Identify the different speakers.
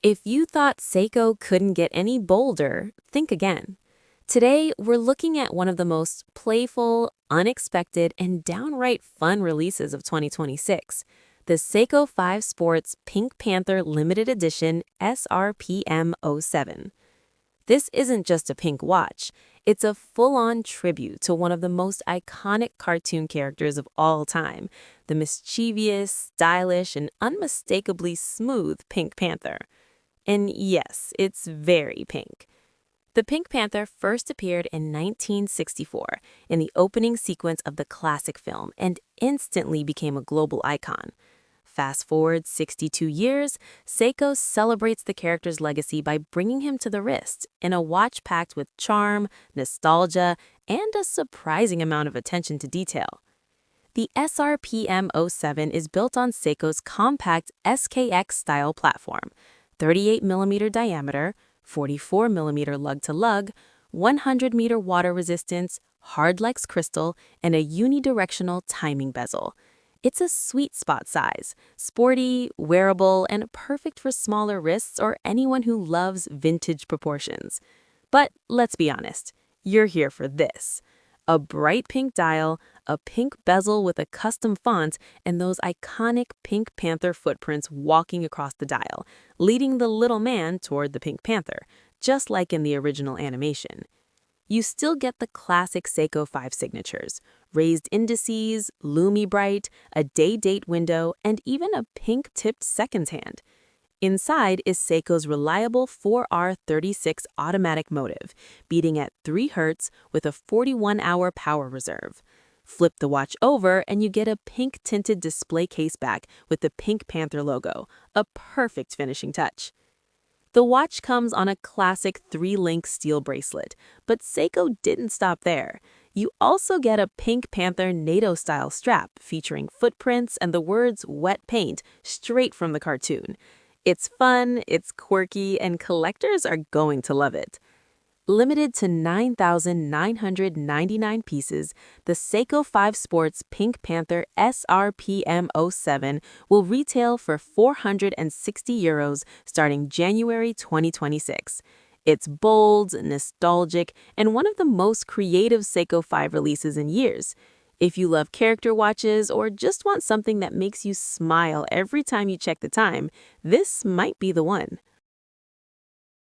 Speaker 1: If you thought Seiko couldn't get any bolder, think again. Today, we're looking at one of the most playful, unexpected, and downright fun releases of 2026, the Seiko 5 Sports Pink Panther Limited Edition SRPM07. This isn't just a pink watch, it's a full-on tribute to one of the most iconic cartoon characters of all time, the mischievous, stylish, and unmistakably smooth Pink Panther. And yes, it's very pink. The Pink Panther first appeared in 1964 in the opening sequence of the classic film and instantly became a global icon. Fast forward 62 years, Seiko celebrates the character's legacy by bringing him to the wrist in a watch packed with charm, nostalgia, and a surprising amount of attention to detail. The SRPM07 is built on Seiko's compact SKX-style platform, 38mm diameter, 44mm lug-to-lug, 100-meter water resistance, hard-lex crystal, and a unidirectional timing bezel. It's a sweet spot size, sporty, wearable, and perfect for smaller wrists or anyone who loves vintage proportions. But let's be honest, you're here for this. A bright pink dial, a pink bezel with a custom font, and those iconic Pink Panther footprints walking across the dial, leading the little man toward the Pink Panther, just like in the original animation. You still get the classic Seiko 5 signatures, raised indices, Lumi Bright, a day-date window, and even a pink-tipped seconds hand. Inside is Seiko's reliable 4R36 automatic motive, beating at 3 Hz with a 41-hour power reserve. Flip the watch over and you get a pink-tinted display caseback with the Pink Panther logo, a perfect finishing touch. The watch comes on a classic 3-link steel bracelet, but Seiko didn't stop there. You also get a Pink Panther NATO-style strap featuring footprints and the words wet paint straight from the cartoon. It's fun, it's quirky, and collectors are going to love it. Limited to 9,999 pieces, the Seiko 5 Sports Pink Panther SRPM07 will retail for €460 starting January 2026. It's bold, nostalgic, and one of the most creative Seiko 5 releases in years. If you love character watches or just want something that makes you smile every time you check the time, this might be the one.